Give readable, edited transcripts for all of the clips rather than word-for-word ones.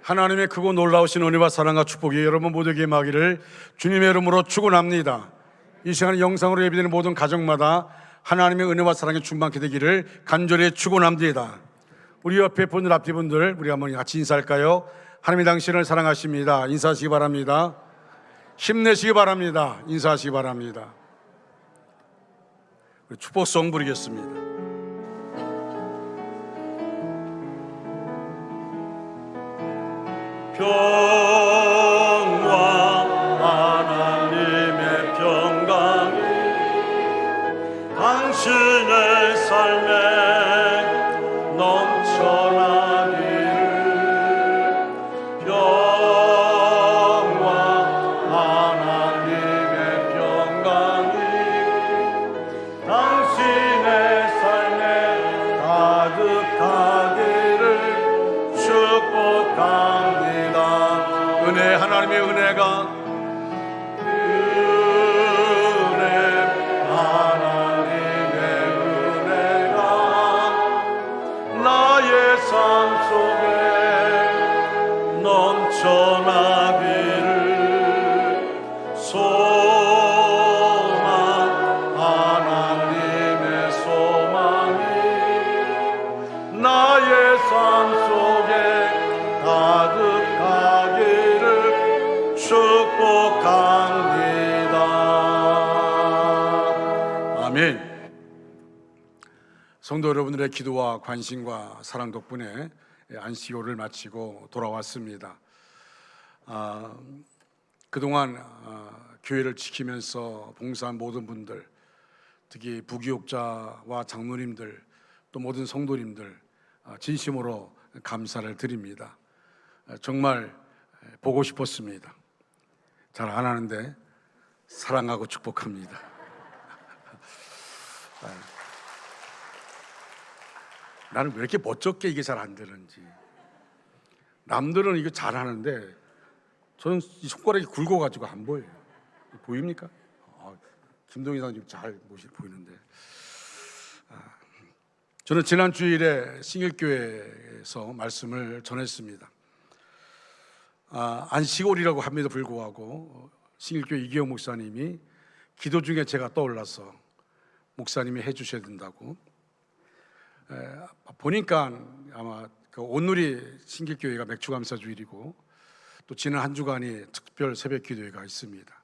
하나님의 크고 놀라우신 은혜와 사랑과 축복이 여러분 모두에게 임하기를 주님의 이름으로 축원합니다. 이 시간 영상으로 예배되는 모든 가정마다 하나님의 은혜와 사랑이 충만케 되기를 간절히 축원합니다. 우리 옆에 분들 앞뒤 분들 우리 한번 같이 인사할까요? 하나님이 당신을 사랑하십니다. 인사하시기 바랍니다. 힘내시기 바랍니다. 인사하시기 바랍니다. 축복송 부르겠습니다. 평강 하나님의 평강이 당신의 삶에 넘쳐나기를 평강 하나님의 평강이 당신의 삶에 가득하기를 축복합니다. 은혜, 하나님의 은혜가 하나님의 은혜가 나의 삶 속에 넘쳐나기를 소망 하나님의 소망이 나의 삶 속에 가득하기를 축복합니다. 아멘. 성도 여러분들의 기도와 관심과 사랑 덕분에 안식일을 마치고 돌아왔습니다. 그동안 교회를 지키면서 봉사한 모든 분들, 특히 부교육자와 장로님들, 또 모든 성도님들 진심으로 감사를 드립니다. 정말 보고 싶었습니다. 잘 안 하는데 사랑하고 축복합니다. 나는 왜 이렇게 멋쩍게 이게 잘 안 되는지. 남들은 이거 잘 하는데 저는 이 손가락이 굵어가지고 안 보여요. 보입니까? 김동희 사장님 잘 보이는데. 저는 지난 주일에 신길교회에서 말씀을 전했습니다. 안식일이라고 함에도 불구하고 신길교회 이기영 목사님이 기도 중에 제가 떠올라서 목사님이 해주셔야 된다고. 보니까 아마 그 온누리 신길교회가 맥주감사주일이고 또 지난 한 주간이 특별 새벽 기도회가 있습니다.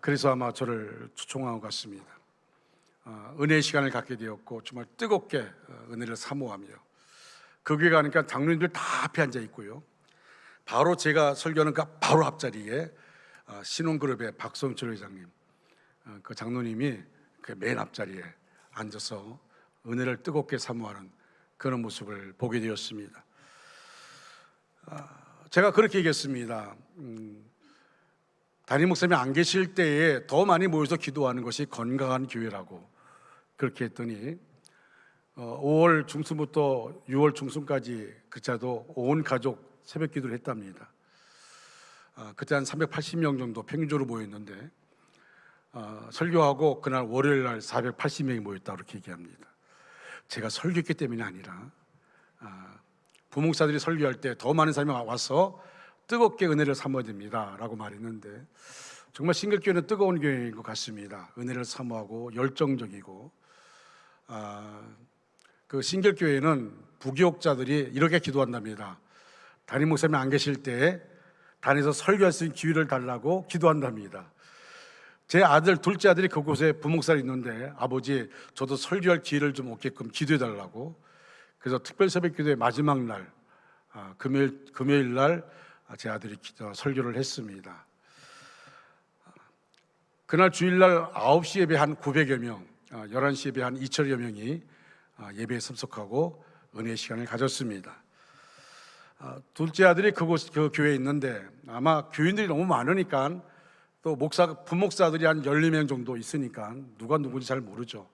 그래서 아마 저를 초청하고 갔습니다. 은혜의 시간을 갖게 되었고 정말 뜨겁게 은혜를 사모하며 그 교회 가니까 장로님들 다 앞에 앉아 있고요. 바로 제가 설교하는 그 바로 앞자리에 신혼그룹의 박성철 회장님, 그 장로님이 그 맨 앞자리에 앉아서 은혜를 뜨겁게 사모하는 그런 모습을 보게 되었습니다. 제가 그렇게 얘기했습니다. 담임 목사님이 안 계실 때에 더 많이 모여서 기도하는 것이 건강한 교회라고 그렇게 했더니 5월 중순부터 6월 중순까지 그자도 온 가족 새벽 기도를 했답니다. 그때 한 380명 정도 평균적으로 모였는데 설교하고 그날 월요일 날 480명이 모였다고 그렇게 얘기합니다. 제가 설교했기 때문이 아니라 부목사들이 설교할 때 더 많은 사람이 와서 뜨겁게 은혜를 사모해야 됩니다 라고 말했는데 정말 신길교회는 뜨거운 교회인 것 같습니다. 은혜를 사모하고 열정적이고 그 신길교회는 부교육자들이 이렇게 기도한답니다. 담임 목사님이 안 계실 때 단에서 설교할 수 있는 기회를 달라고 기도한답니다. 제 아들, 둘째 아들이 그곳에 부목사를 있는데 아버지 저도 설교할 기회를 좀 얻게끔 기도해 달라고. 그래서 특별 새벽 기도의 마지막 날 금요일 날 제 아들이 설교를 했습니다. 그날 주일날 9시 예배 한 900여 명, 11시 예배 한 2천여 명이 예배에 참석하고 은혜의 시간을 가졌습니다. 둘째 아들이 그 교회에 있는데 아마 교인들이 너무 많으니까 또 부목사들이 한 12명 정도 있으니까 누가 누군지 잘 모르죠.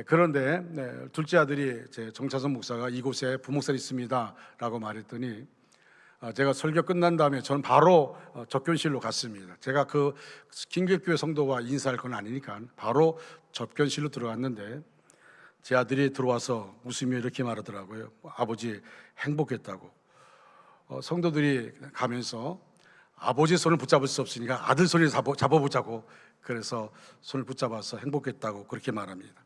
그런데 둘째 아들이 제 정차선 목사가 이곳에 부목사 있습니다 라고 말했더니 제가 설교 끝난 다음에 저는 바로 접견실로 갔습니다. 제가 그 긴길교회 성도와 인사할 건 아니니까 바로 접견실로 들어갔는데 제 아들이 들어와서 웃으며 이렇게 말하더라고요. 아버지 행복했다고. 성도들이 가면서 아버지 손을 붙잡을 수 없으니까 아들 손을 잡아보자고, 그래서 손을 붙잡아서 행복했다고 그렇게 말합니다.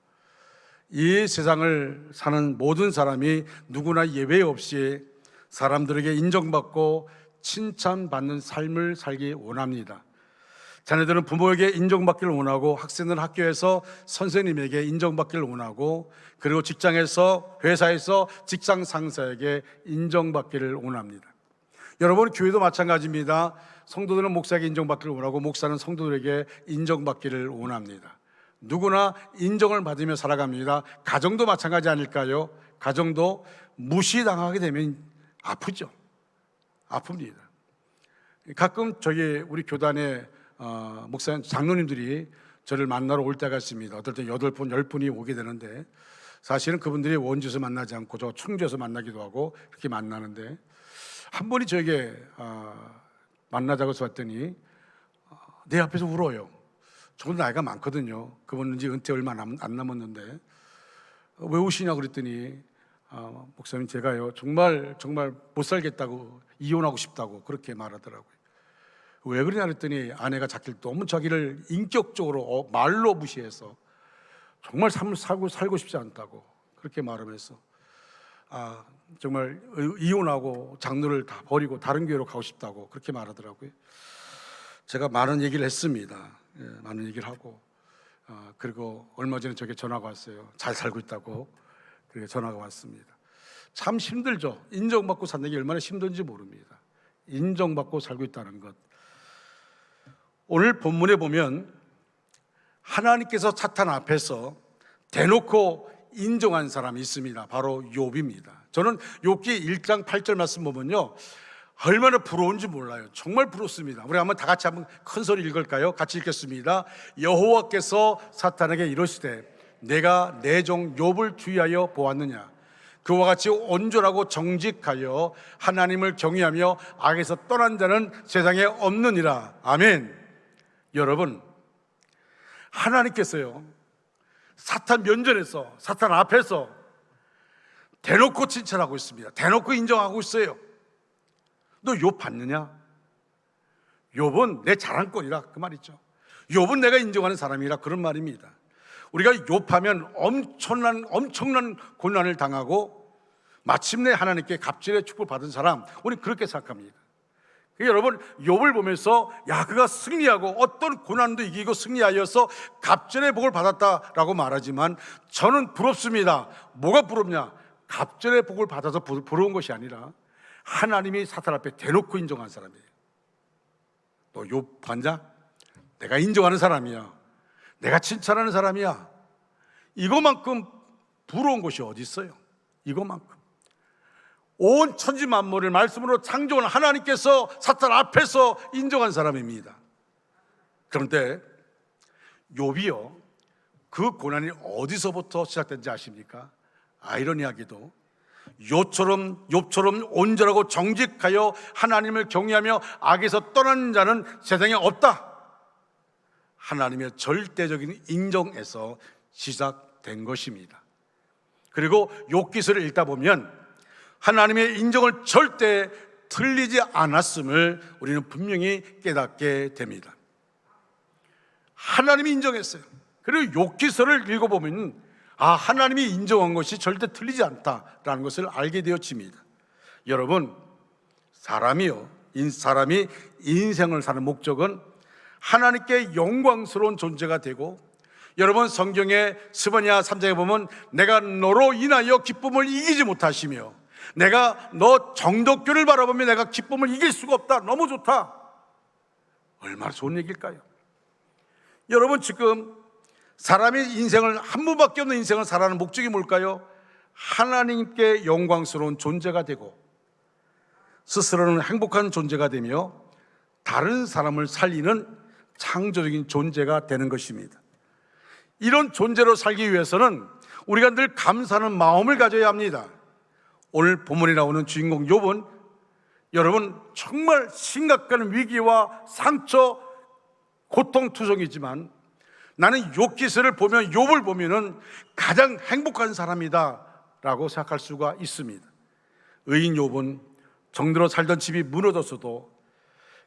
이 세상을 사는 모든 사람이 누구나 예외 없이 사람들에게 인정받고 칭찬받는 삶을 살기 원합니다. 자녀들은 부모에게 인정받기를 원하고, 학생들은 학교에서 선생님에게 인정받기를 원하고, 그리고 직장에서, 회사에서 직장 상사에게 인정받기를 원합니다. 여러분, 교회도 마찬가지입니다. 성도들은 목사에게 인정받기를 원하고, 목사는 성도들에게 인정받기를 원합니다. 누구나 인정을 받으며 살아갑니다. 가정도 마찬가지 아닐까요? 가정도 무시당하게 되면 아프죠. 아픕니다. 가끔 우리 교단에 목사님, 장로님들이 저를 만나러 올 때가 있습니다. 어떨 때 8분, 10분이 오게 되는데, 사실은 그분들이 원주에서 만나지 않고 저 충주에서 만나기도 하고 그렇게 만나는데, 한 분이 저에게 만나자고 해서 왔더니 내 앞에서 울어요. 저보다 나이가 많거든요. 그분은 이제 은퇴 얼마 안 남았는데 왜 우시냐고 그랬더니 목사님, 제가요 정말 못 살겠다고, 이혼하고 싶다고 그렇게 말하더라고요. 왜 그러냐 그랬더니 아내가 너무 자기를 인격적으로 말로 무시해서 정말 삶을 살고 싶지 않다고 그렇게 말하면서 정말 이혼하고 장로를 다 버리고 다른 교회로 가고 싶다고 그렇게 말하더라고요. 제가 많은 얘기를 했습니다. 많은 얘기를 하고, 그리고 얼마 전에 저에게 전화가 왔어요. 잘 살고 있다고. 그렇게 전화가 왔습니다. 참 힘들죠. 인정받고 사는 게 얼마나 힘든지 모릅니다. 인정받고 살고 있다는 것. 오늘 본문에 보면 하나님께서 사탄 앞에서 대놓고 인정한 사람이 있습니다. 바로 욥입니다. 저는 욥기 1장 8절 말씀 보면요, 얼마나 부러운지 몰라요. 정말 부럽습니다. 우리 한번 다 같이 한번 큰 소리 읽을까요? 같이 읽겠습니다. 여호와께서 사탄에게 이르시되 내가 내 종 욥을 주의하여 보았느냐. 그와 같이 온전하고 정직하여 하나님을 경외하며 악에서 떠난 자는 세상에 없느니라. 아멘. 여러분, 하나님께서요 사탄 면전에서, 사탄 앞에서 대놓고 칭찬하고 있습니다. 대놓고 인정하고 있어요. 너 욥 봤느냐? 욥은 내 자랑거리라, 그 말이죠. 욥은 내가 인정하는 사람이라, 그런 말입니다. 우리가 욥하면 엄청난 고난을 당하고 마침내 하나님께 갑절의 축복을 받은 사람, 우리는 그렇게 생각합니다. 여러분, 욥을 보면서 그가 승리하고 어떤 고난도 이기고 승리하여서 갑절의 복을 받았다라고 말하지만, 저는 부럽습니다. 뭐가 부럽냐? 갑절의 복을 받아서 부러운 것이 아니라 하나님이 사탄 앞에 대놓고 인정한 사람이에요. 너 욥 봤냐? 내가 인정하는 사람이야. 내가 칭찬하는 사람이야. 이거만큼 부러운 것이 어디 있어요? 이거만큼. 온 천지 만물을 말씀으로 창조한 하나님께서 사탄 앞에서 인정한 사람입니다. 그런데 욥이요, 그 고난이 어디서부터 시작된지 아십니까? 아이러니하게도 욥처럼 온전하고 정직하여 하나님을 경외하며 악에서 떠나는 자는 세상에 없다. 하나님의 절대적인 인정에서 시작된 것입니다. 그리고 욥기서를 읽다 보면 하나님의 인정을 절대 틀리지 않았음을 우리는 분명히 깨닫게 됩니다. 하나님이 인정했어요. 그리고 욥기서를 읽어보면 하나님이 인정한 것이 절대 틀리지 않다라는 것을 알게 되어집니다. 여러분, 사람이 인생을 사는 목적은 하나님께 영광스러운 존재가 되고, 여러분 성경의 스바냐 3장에 보면 내가 너로 인하여 기쁨을 이기지 못하시며 내가 너 정덕교를 바라보며 내가 기쁨을 이길 수가 없다. 너무 좋다. 얼마나 좋은 얘기일까요? 여러분, 지금 사람의 인생을, 한 번밖에 없는 인생을 살아가는 목적이 뭘까요? 하나님께 영광스러운 존재가 되고 스스로는 행복한 존재가 되며 다른 사람을 살리는 창조적인 존재가 되는 것입니다. 이런 존재로 살기 위해서는 우리가 늘 감사하는 마음을 가져야 합니다. 오늘 본문에 나오는 주인공 욥은 여러분 정말 심각한 위기와 상처, 고통투성이지만 나는 욥기서를 보면, 욥을 보면은 가장 행복한 사람이다 라고 생각할 수가 있습니다. 의인 욥은 정대로 살던 집이 무너졌어도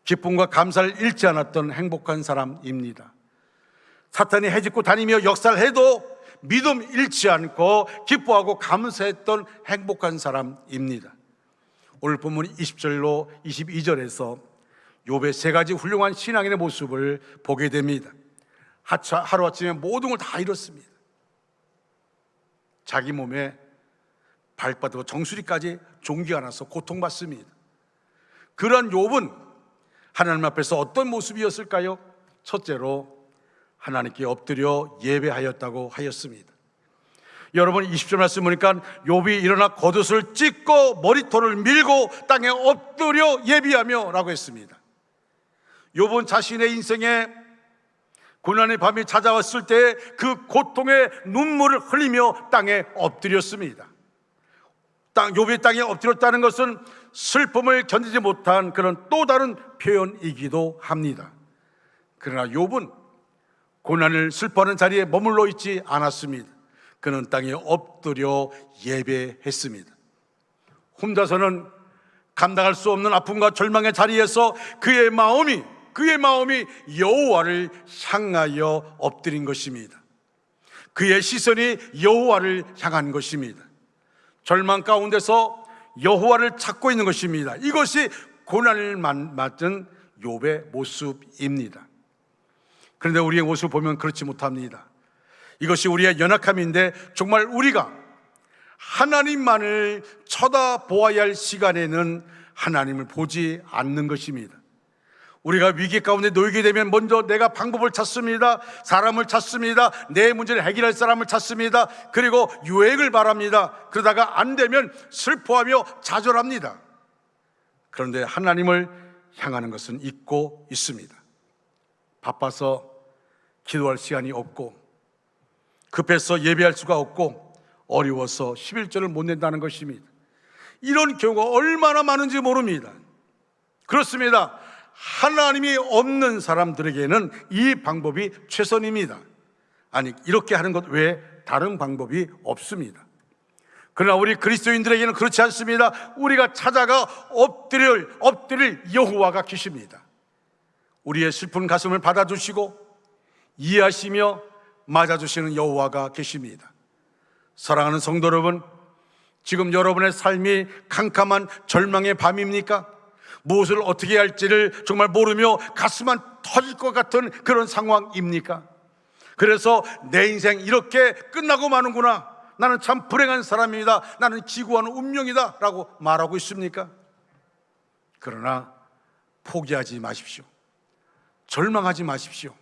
기쁨과 감사를 잃지 않았던 행복한 사람입니다. 사탄이 해집고 다니며 역사를 해도 믿음 잃지 않고 기뻐하고 감사했던 행복한 사람입니다. 오늘 본문 20절로 22절에서 욥의 세 가지 훌륭한 신앙인의 모습을 보게 됩니다. 하루아침에 모든 걸 다 잃었습니다. 자기 몸에 발바닥과 정수리까지 종기가 나서 고통받습니다. 그러한 욥은 하나님 앞에서 어떤 모습이었을까요? 첫째로 하나님께 엎드려 예배하였다고 하였습니다. 여러분 20절 말씀 보니까 욥이 일어나 겉옷을 찢고 머리털을 밀고 땅에 엎드려 예비하며 라고 했습니다. 욥은 자신의 인생에 고난의 밤이 찾아왔을 때 그 고통의 눈물을 흘리며 땅에 엎드렸습니다. 욥이 땅에 엎드렸다는 것은 슬픔을 견디지 못한 그런 또 다른 표현이기도 합니다. 그러나 욥은 고난을 슬퍼하는 자리에 머물러 있지 않았습니다. 그는 땅에 엎드려 예배했습니다. 혼자서는 감당할 수 없는 아픔과 절망의 자리에서 그의 마음이 여호와를 향하여 엎드린 것입니다. 그의 시선이 여호와를 향한 것입니다. 절망 가운데서 여호와를 찾고 있는 것입니다. 이것이 고난을 맞은 욥의 모습입니다. 그런데 우리의 모습을 보면 그렇지 못합니다. 이것이 우리의 연약함인데 정말 우리가 하나님만을 쳐다보아야 할 시간에는 하나님을 보지 않는 것입니다. 우리가 위기 가운데 놓이게 되면 먼저 내가 방법을 찾습니다. 사람을 찾습니다. 내 문제를 해결할 사람을 찾습니다. 그리고 유행을 바랍니다. 그러다가 안 되면 슬퍼하며 좌절합니다. 그런데 하나님을 향하는 것은 잊고 있습니다. 바빠서 기도할 시간이 없고, 급해서 예배할 수가 없고, 어려워서 11절을 못 낸다는 것입니다. 이런 경우가 얼마나 많은지 모릅니다. 그렇습니다. 하나님이 없는 사람들에게는 이 방법이 최선입니다. 아니, 이렇게 하는 것 외에 다른 방법이 없습니다. 그러나 우리 그리스도인들에게는 그렇지 않습니다. 우리가 찾아가 엎드릴 여호와가 계십니다. 우리의 슬픈 가슴을 받아주시고 이해하시며 맞아주시는 여호와가 계십니다. 사랑하는 성도 여러분, 지금 여러분의 삶이 캄캄한 절망의 밤입니까? 무엇을 어떻게 할지를 정말 모르며 가슴만 터질 것 같은 그런 상황입니까? 그래서 내 인생 이렇게 끝나고 마는구나, 나는 참 불행한 사람입니다, 나는 기구한 운명이다 라고 말하고 있습니까? 그러나 포기하지 마십시오. 절망하지 마십시오.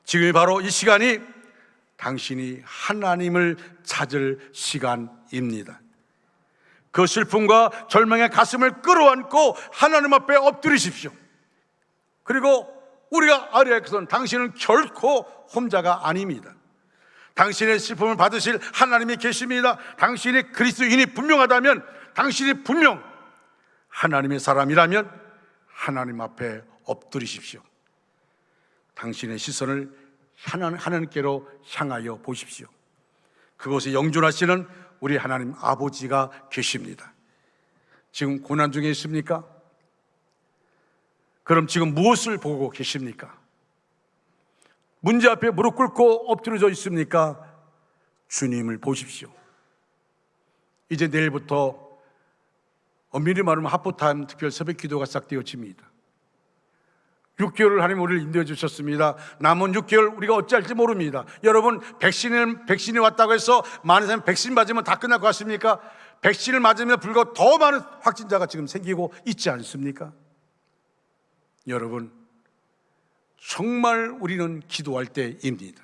지금이 바로 이 시간이 당신이 하나님을 찾을 시간입니다. 그 슬픔과 절망의 가슴을 끌어안고 하나님 앞에 엎드리십시오. 그리고 우리가 알아야 할 것은 당신은 결코 혼자가 아닙니다. 당신의 슬픔을 받으실 하나님이 계십니다. 당신이 그리스도인이 분명하다면, 당신이 분명 하나님의 사람이라면 하나님 앞에 엎드리십시오. 당신의 시선을 하나님께로 향하여 보십시오. 그곳에 영존하시는 우리 하나님 아버지가 계십니다. 지금 고난 중에 있습니까? 그럼 지금 무엇을 보고 계십니까? 문제 앞에 무릎 꿇고 엎드려져 있습니까? 주님을 보십시오. 이제 내일부터 엄밀히 말하면 하프타임 특별 새벽 기도가 시작되어집니다. 6개월을 하나님 우리를 인도해 주셨습니다. 남은 6개월 우리가 어찌할지 모릅니다. 여러분, 백신이 왔다고 해서 많은 사람이 백신 맞으면 다 끝날 것 같습니까? 백신을 맞으면 불과 더 많은 확진자가 지금 생기고 있지 않습니까? 여러분, 정말 우리는 기도할 때입니다.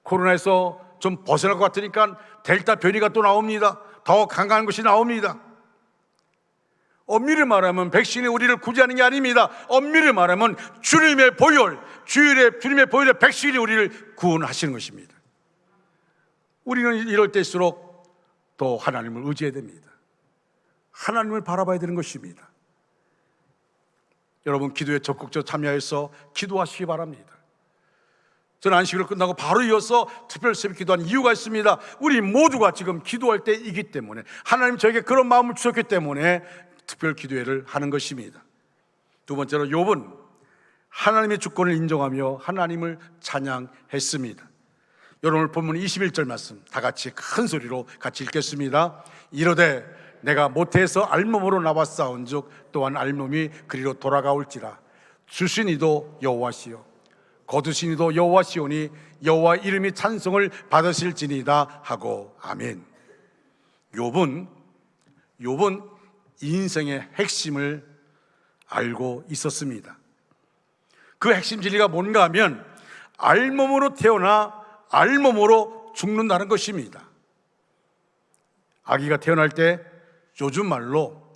코로나에서 좀 벗어날 것 같으니까 델타 변이가 또 나옵니다. 더 강한 것이 나옵니다. 엄밀히 말하면 백신이 우리를 구제하는 게 아닙니다. 엄밀히 말하면 주님의 보혈의 백신이 우리를 구원하시는 것입니다. 우리는 이럴 때일수록 더 하나님을 의지해야 됩니다. 하나님을 바라봐야 되는 것입니다. 여러분, 기도에 적극적으로 참여해서 기도하시기 바랍니다. 저는 안식일을 끝나고 바로 이어서 특별 새벽 기도한 이유가 있습니다. 우리 모두가 지금 기도할 때이기 때문에, 하나님 저에게 그런 마음을 주셨기 때문에 특별 기도회를 하는 것입니다. 두 번째로 욥은 하나님의 주권을 인정하며 하나님을 찬양했습니다. 여러분 본문 21절 말씀 다 같이 큰 소리로 같이 읽겠습니다. 이르되 내가 모태에서 알몸으로 나왔사온즉 또한 알몸이 그리로 돌아가올지라. 주신 이도 여호와시요 거두신 이도 여호와시오니 여호와 이름이 찬송을 받으실지니이다 하고 아멘. 욥은 인생의 핵심을 알고 있었습니다. 그 핵심 진리가 뭔가 하면 알몸으로 태어나 알몸으로 죽는다는 것입니다. 아기가 태어날 때 요즘 말로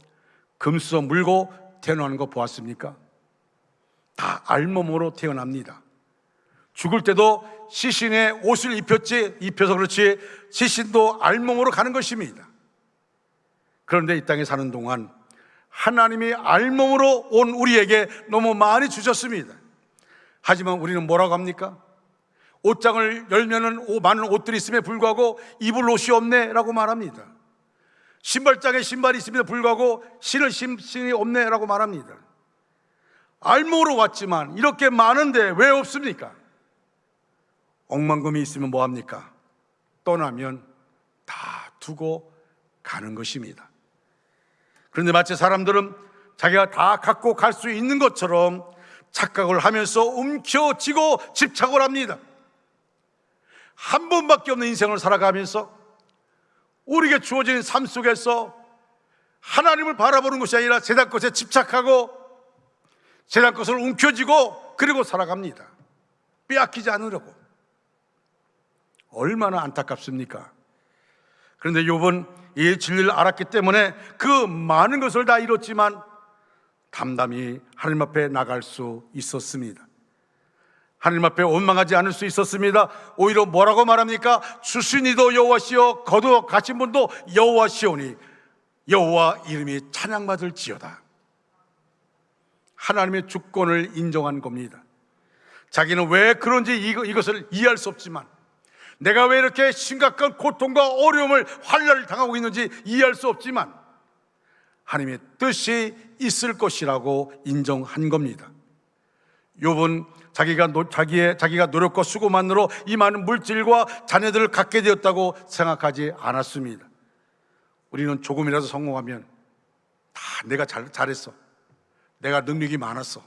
금수저 물고 태어나는 거 보았습니까? 다 알몸으로 태어납니다. 죽을 때도 시신의 옷을 입혀서 그렇지 시신도 알몸으로 가는 것입니다. 그런데 이 땅에 사는 동안 하나님이 알몸으로 온 우리에게 너무 많이 주셨습니다. 하지만 우리는 뭐라고 합니까? 옷장을 열면은 많은 옷들이 있음에 불구하고 입을 옷이 없네 라고 말합니다. 신발장에 신발이 있음에도 불구하고 신을 신이 없네 라고 말합니다. 알몸으로 왔지만 이렇게 많은데 왜 없습니까? 억만금이 있으면 뭐합니까? 떠나면 다 두고 가는 것입니다. 그런데 마치 사람들은 자기가 다 갖고 갈 수 있는 것처럼 착각을 하면서 움켜쥐고 집착을 합니다. 한 번밖에 없는 인생을 살아가면서 우리에게 주어진 삶 속에서 하나님을 바라보는 것이 아니라 세상 것에 집착하고 세상 것을 움켜쥐고 그리고 살아갑니다. 빼앗기지 않으려고. 얼마나 안타깝습니까? 그런데 욥은 이 진리를 알았기 때문에 그 많은 것을 다 잃었지만 담담히 하나님 앞에 나갈 수 있었습니다. 하나님 앞에 원망하지 않을 수 있었습니다. 오히려 뭐라고 말합니까? 주신 이도 여호와시요 거두어 가신 분도 여호와시오니 여호와 이름이 찬양받을지어다. 하나님의 주권을 인정한 겁니다. 자기는 왜 그런지 이것을 이해할 수 없지만, 내가 왜 이렇게 심각한 고통과 어려움을 환난을 당하고 있는지 이해할 수 없지만 하나님의 뜻이 있을 것이라고 인정한 겁니다. 욥은 자기가 노력과 수고만으로 이 많은 물질과 자녀들을 갖게 되었다고 생각하지 않았습니다. 우리는 조금이라도 성공하면 다 내가 잘했어, 내가 능력이 많았어,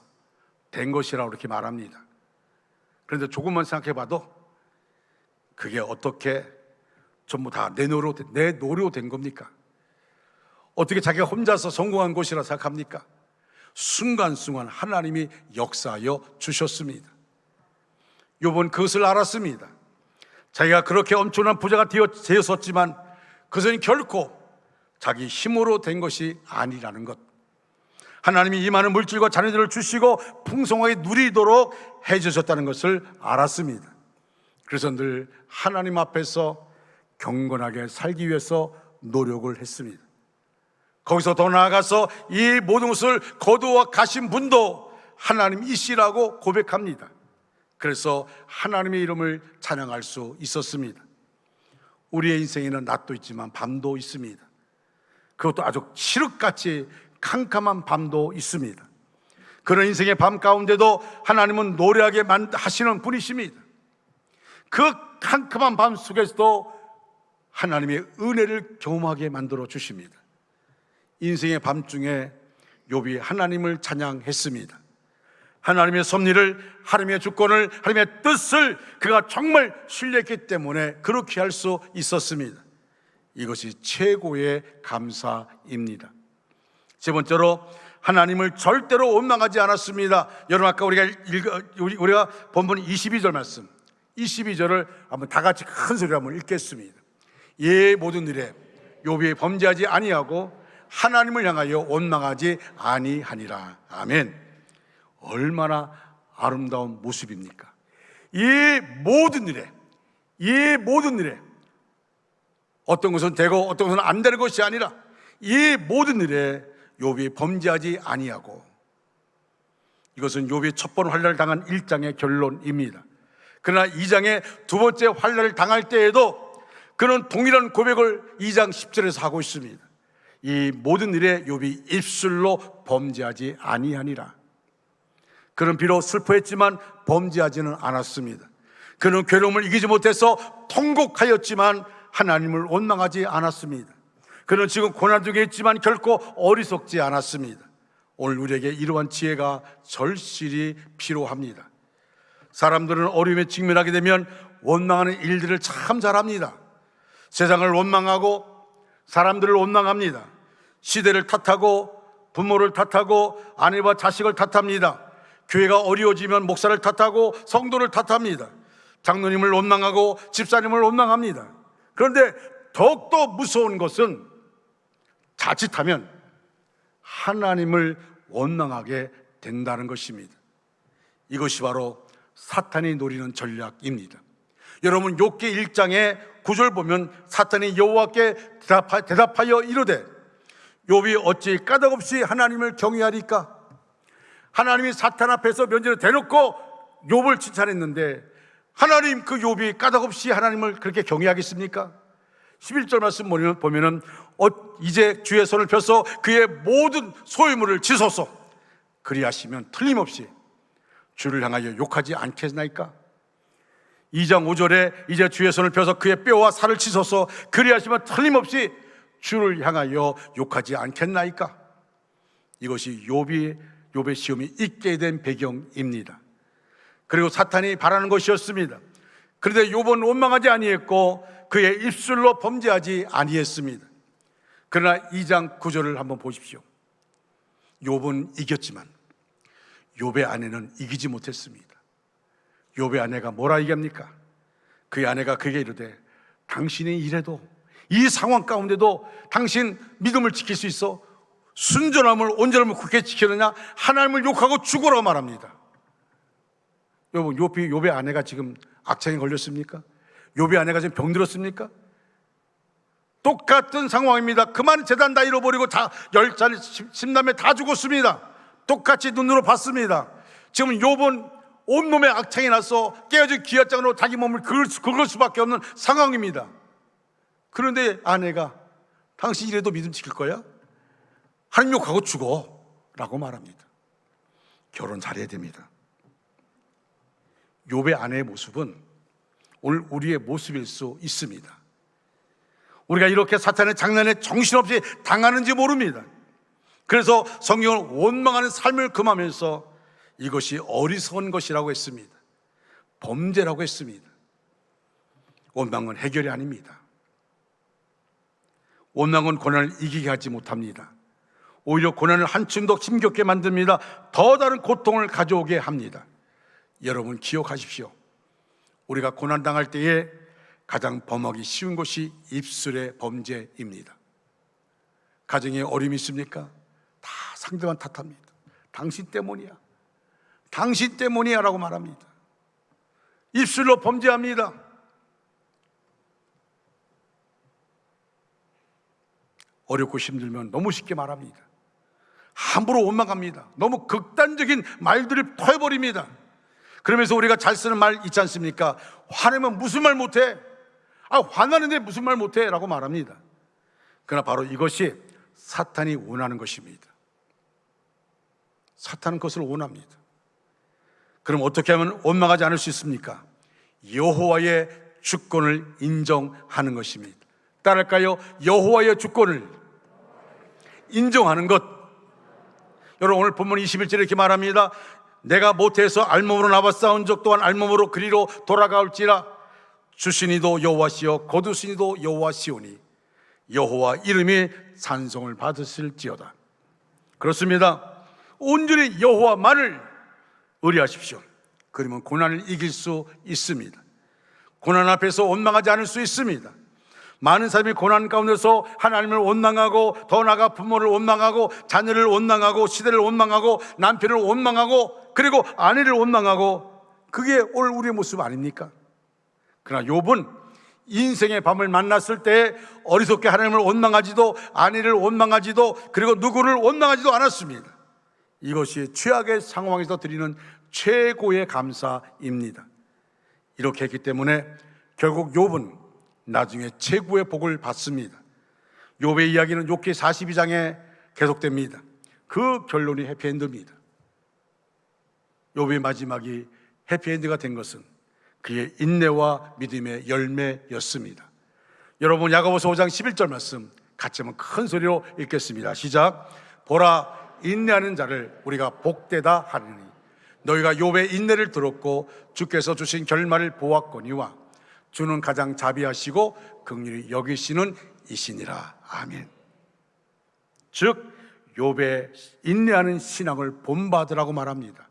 된 것이라고 이렇게 말합니다. 그런데 조금만 생각해봐도 그게 어떻게 전부 다 내 노로 된 겁니까? 어떻게 자기가 혼자서 성공한 것이라 생각합니까? 순간순간 하나님이 역사하여 주셨습니다. 욥은 그것을 알았습니다. 자기가 그렇게 엄청난 부자가 되었었지만 그것은 결코 자기 힘으로 된 것이 아니라는 것, 하나님이 이 많은 물질과 자녀들을 주시고 풍성하게 누리도록 해주셨다는 것을 알았습니다. 그래서 늘 하나님 앞에서 경건하게 살기 위해서 노력을 했습니다. 거기서 더 나아가서 이 모든 것을 거두어 가신 분도 하나님이시라고 고백합니다. 그래서 하나님의 이름을 찬양할 수 있었습니다. 우리의 인생에는 낮도 있지만 밤도 있습니다. 그것도 아주 칠흑같이 캄캄한 밤도 있습니다. 그런 인생의 밤 가운데도 하나님은 노래하게 하시는 분이십니다. 그 캄캄한 밤 속에서도 하나님의 은혜를 경험하게 만들어 주십니다. 인생의 밤중에 욥이 하나님을 찬양했습니다. 하나님의 섭리를, 하나님의 주권을, 하나님의 뜻을 그가 정말 신뢰했기 때문에 그렇게 할 수 있었습니다. 이것이 최고의 감사입니다. 세 번째로 하나님을 절대로 원망하지 않았습니다. 여러분 아까 우리가 본문 22절 말씀, 22절을 한번 다 같이 큰 소리로 한번 읽겠습니다. 예 모든 일에 욥이 범죄하지 아니하고 하나님을 향하여 원망하지 아니하니라. 아멘. 얼마나 아름다운 모습입니까? 이 모든 일에 어떤 것은 되고 어떤 것은 안 되는 것이 아니라 이 모든 일에 욥이 범죄하지 아니하고, 이것은 욥이 첫 번 환난을 당한 1장의 결론입니다. 그러나 2장의 두 번째 환난을 당할 때에도 그는 동일한 고백을 2장 10절에서 하고 있습니다. 이 모든 일에 욥이 입술로 범죄하지 아니하니라. 그는 비록 슬퍼했지만 범죄하지는 않았습니다. 그는 괴로움을 이기지 못해서 통곡하였지만 하나님을 원망하지 않았습니다. 그는 지금 고난 중에 있지만 결코 어리석지 않았습니다. 오늘 우리에게 이러한 지혜가 절실히 필요합니다. 사람들은 어려움에 직면하게 되면 원망하는 일들을 참 잘합니다. 세상을 원망하고 사람들을 원망합니다. 시대를 탓하고 부모를 탓하고 아내와 자식을 탓합니다. 교회가 어려워지면 목사를 탓하고 성도를 탓합니다. 장로님을 원망하고 집사님을 원망합니다. 그런데 더욱더 무서운 것은 자칫하면 하나님을 원망하게 된다는 것입니다. 이것이 바로 사탄이 노리는 전략입니다. 여러분 욥기 1장의 9절 보면 사탄이 여호와께 대답하여 이르되 욥이 어찌 까닭없이 하나님을 경외하리까? 하나님이 사탄 앞에서 면죄를 대놓고 욥을 칭찬했는데 하나님 그 욥이 까닭없이 하나님을 그렇게 경외하겠습니까? 11절 말씀 보면은 이제 주의 손을 펴서 그의 모든 소유물을 치소서. 그리하시면 틀림없이 주를 향하여 욕하지 않겠나이까? 2장 5절에 이제 주의 손을 펴서 그의 뼈와 살을 치소서. 그리하시면 틀림없이 주를 향하여 욕하지 않겠나이까? 이것이 욥의 시험이 있게 된 배경입니다. 그리고 사탄이 바라는 것이었습니다. 그런데 욥은 원망하지 아니했고 그의 입술로 범죄하지 아니했습니다. 그러나 2장 9절을 한번 보십시오. 욥은 이겼지만 욥의 아내는 이기지 못했습니다. 욥의 아내가 뭐라 얘기합니까? 그의 아내가 그에게 이르되 당신이 이래도 이 상황 가운데도 당신 믿음을 지킬 수 있어? 순전함을 온전함을 굳게 지키느냐? 하나님을 욕하고 죽으라고 말합니다. 여러분 욥의 아내가 지금 악창에 걸렸습니까? 욥의 아내가 지금 병들었습니까? 똑같은 상황입니다. 그만 재단 다 잃어버리고 다 10자리 10남매 다 죽었습니다. 똑같이 눈으로 봤습니다. 지금 욥은 온몸에 악창이 나서 깨어진 기아장으로 자기 몸을 긁을 수밖에 없는 상황입니다. 그런데 아내가 당신 이래도 믿음 지킬 거야? 하나님 욕하고 죽어 라고 말합니다. 결혼 잘해야 됩니다. 욥의 아내의 모습은 오늘 우리의 모습일 수 있습니다. 우리가 이렇게 사탄의 장난에 정신없이 당하는지 모릅니다. 그래서 성경을 원망하는 삶을 금하면서 이것이 어리석은 것이라고 했습니다. 범죄라고 했습니다. 원망은 해결이 아닙니다. 원망은 고난을 이기게 하지 못합니다. 오히려 고난을 한층 더 힘겹게 만듭니다. 더 다른 고통을 가져오게 합니다. 여러분 기억하십시오. 우리가 고난당할 때에 가장 범하기 쉬운 것이 입술의 범죄입니다. 가정에 어려움이 있습니까? 다 상대방 탓합니다. 당신 때문이야. 당신 때문이야 라고 말합니다. 입술로 범죄합니다. 어렵고 힘들면 너무 쉽게 말합니다. 함부로 원망합니다. 너무 극단적인 말들을 터해버립니다. 그러면서 우리가 잘 쓰는 말 있지 않습니까? 화내면 무슨 말 못해? 화나는데 무슨 말 못해? 라고 말합니다. 그러나 바로 이것이 사탄이 원하는 것입니다. 사탄은 그것을 원합니다. 그럼 어떻게 하면 원망하지 않을 수 있습니까? 여호와의 주권을 인정하는 것입니다. 따를까요? 여호와의 주권을 인정하는 것. 여러분 오늘 본문 21절에 이렇게 말합니다. 내가 모태에서 알몸으로 나와 싸운 적 또한 알몸으로 그리로 돌아가올지라. 주신이도 여호와시요 거두신이도 여호와시오니 여호와 이름이 찬송을 받으실지어다. 그렇습니다. 온전히 여호와만을 의뢰하십시오. 그러면 고난을 이길 수 있습니다. 고난 앞에서 원망하지 않을 수 있습니다. 많은 사람이 고난 가운데서 하나님을 원망하고 더 나아가 부모를 원망하고 자녀를 원망하고 시대를 원망하고 남편을 원망하고 그리고 아내를 원망하고 그게 오늘 우리의 모습 아닙니까? 그러나 욥은 인생의 밤을 만났을 때 어리석게 하나님을 원망하지도 아내를 원망하지도 그리고 누구를 원망하지도 않았습니다. 이것이 최악의 상황에서 드리는 최고의 감사입니다. 이렇게 했기 때문에 결국 욥은 나중에 최고의 복을 받습니다. 욥의 이야기는 욥기 42장에 계속됩니다. 그 결론이 해피엔드입니다. 욥의 마지막이 해피엔드가 된 것은 그의 인내와 믿음의 열매였습니다. 여러분, 야고보서 5장 11절 말씀 같이 한번 큰 소리로 읽겠습니다. 시작. 보라, 인내하는 자를 우리가 복되다 하느니 너희가 욥의 인내를 들었고 주께서 주신 결말을 보았거니와 주는 가장 자비하시고 긍휼히 여기시는 이시니라. 아멘. 즉 욥의 인내하는 신앙을 본받으라고 말합니다.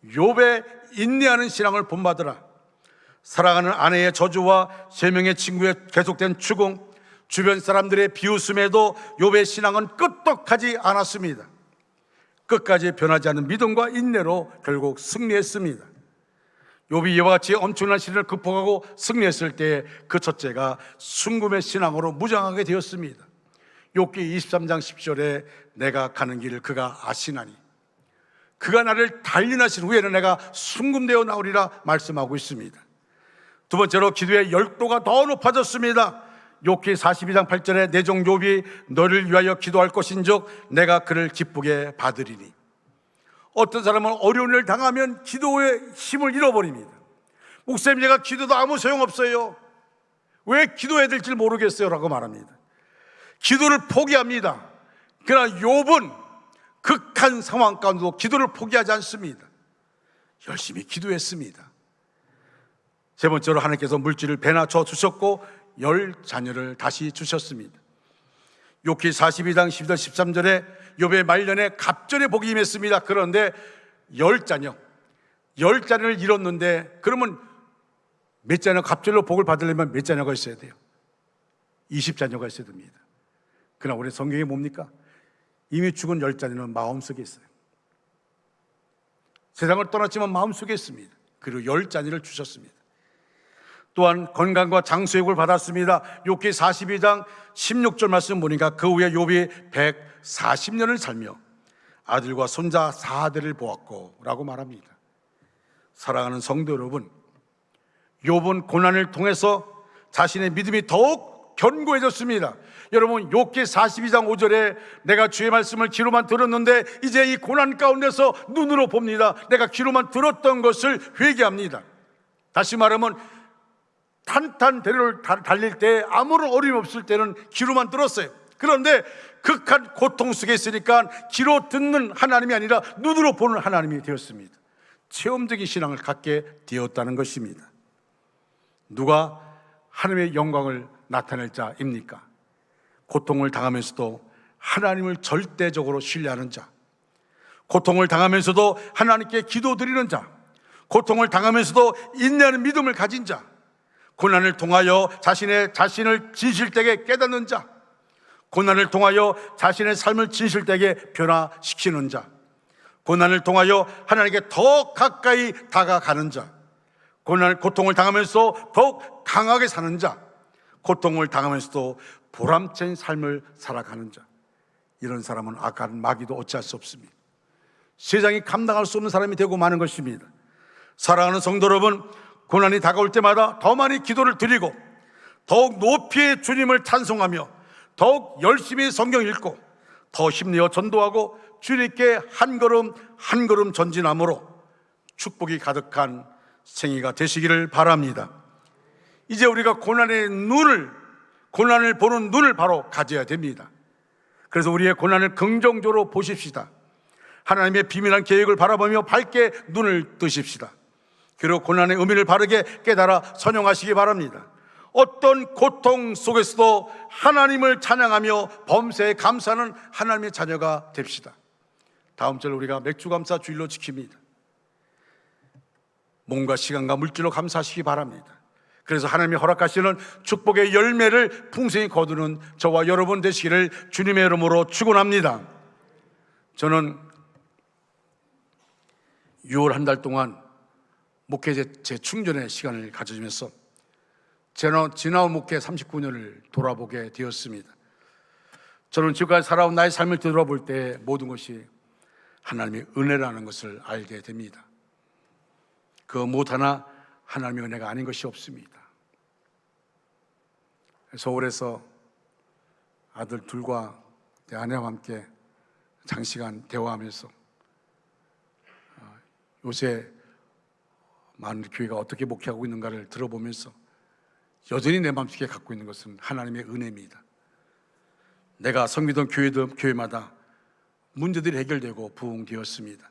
욥의 인내하는 신앙을 본받으라. 사랑하는 아내의 저주와 3명의 친구의 계속된 추궁, 주변 사람들의 비웃음에도 욥의 신앙은 끄떡하지 않았습니다. 끝까지 변하지 않는 믿음과 인내로 결국 승리했습니다. 욥이 이와 같이 엄청난 시련을 극복하고 승리했을 때 그 첫째가 순금의 신앙으로 무장하게 되었습니다. 욥기 23장 10절에 내가 가는 길을 그가 아시나니 그가 나를 단련하신 후에는 내가 순금되어 나오리라 말씀하고 있습니다. 두 번째로 기도의 열도가 더 높아졌습니다. 욥기 42장 8절에 내 종 욥이 너를 위하여 기도할 것인즉 내가 그를 기쁘게 받으리니. 어떤 사람은 어려운 일을 당하면 기도의 힘을 잃어버립니다. 목사님, 제가 기도도 아무 소용없어요. 왜 기도해야 될지 모르겠어요 라고 말합니다. 기도를 포기합니다. 그러나 욥은 극한 상황 가운데도 기도를 포기하지 않습니다. 열심히 기도했습니다. 세 번째로 하나님께서 물질을 배나 줘 주셨고 10자녀를 다시 주셨습니다. 욥기 42장 12절 13절에 욥의 말년에 갑절의 복이 임했습니다. 그런데 10자녀를 잃었는데 그러면 몇 자녀, 갑절로 복을 받으려면 몇 자녀가 있어야 돼요? 20자녀가 있어야 됩니다. 그러나 우리 성경이 뭡니까? 이미 죽은 10자녀는 마음속에 있어요. 세상을 떠났지만 마음속에 있습니다. 그리고 10자녀를 주셨습니다. 또한 건강과 장수욕을 받았습니다. 욥기 42장 16절 말씀 보니까 그 후에 욥이 140년을 살며 아들과 손자 4대를 보았고 라고 말합니다. 사랑하는 성도 여러분, 욥은 고난을 통해서 자신의 믿음이 더욱 견고해졌습니다. 여러분, 욥기 42장 5절에 내가 주의 말씀을 귀로만 들었는데 이제 이 고난 가운데서 눈으로 봅니다. 내가 귀로만 들었던 것을 회개합니다. 다시 말하면 탄탄대로를 달릴 때 아무런 어려움이 없을 때는 귀로만 들었어요. 그런데 극한 고통 속에 있으니까 귀로 듣는 하나님이 아니라 눈으로 보는 하나님이 되었습니다. 체험적인 신앙을 갖게 되었다는 것입니다. 누가 하나님의 영광을 나타낼 자입니까? 고통을 당하면서도 하나님을 절대적으로 신뢰하는 자, 고통을 당하면서도 하나님께 기도드리는 자, 고통을 당하면서도 인내하는 믿음을 가진 자, 고난을 통하여 자신을 진실되게 깨닫는 자, 고난을 통하여 자신의 삶을 진실되게 변화시키는 자, 고난을 통하여 하나님께 더 가까이 다가가는 자, 고통을 당하면서 더욱 강하게 사는 자, 고통을 당하면서도 보람찬 삶을 살아가는 자, 이런 사람은 악한 마귀도 어찌할 수 없습니다. 세상이 감당할 수 없는 사람이 되고 마는 것입니다. 사랑하는 성도 여러분, 고난이 다가올 때마다 더 많이 기도를 드리고 더욱 높이 주님을 찬송하며 더욱 열심히 성경 읽고 더 힘내어 전도하고 주님께 한 걸음 한 걸음 전진함으로 축복이 가득한 생애가 되시기를 바랍니다. 이제 우리가 고난을 보는 눈을 바로 가져야 됩니다. 그래서 우리의 고난을 긍정적으로 보십시다. 하나님의 비밀한 계획을 바라보며 밝게 눈을 뜨십시다. 그리고 고난의 의미를 바르게 깨달아 선용하시기 바랍니다. 어떤 고통 속에서도 하나님을 찬양하며 범사에 감사하는 하나님의 자녀가 됩시다. 다음 절 우리가 맥주감사 주일로 지킵니다. 몸과 시간과 물질로 감사하시기 바랍니다. 그래서 하나님이 허락하시는 축복의 열매를 풍성히 거두는 저와 여러분 되시기를 주님의 이름으로 축원합니다. 저는 6월 한 달 동안 목회 재충전의 시간을 가져주면서 지나온 목회 39년을 돌아보게 되었습니다. 저는 지금까지 살아온 나의 삶을 되돌아볼 때 모든 것이 하나님의 은혜라는 것을 알게 됩니다. 그 무엇 하나 하나님의 은혜가 아닌 것이 없습니다. 서울에서 아들 둘과 내 아내와 함께 장시간 대화하면서 요새 많은 교회가 어떻게 목회하고 있는가를 들어보면서 여전히 내 마음속에 갖고 있는 것은 하나님의 은혜입니다. 내가 섬기던 교회마다 문제들이 해결되고 부흥되었습니다.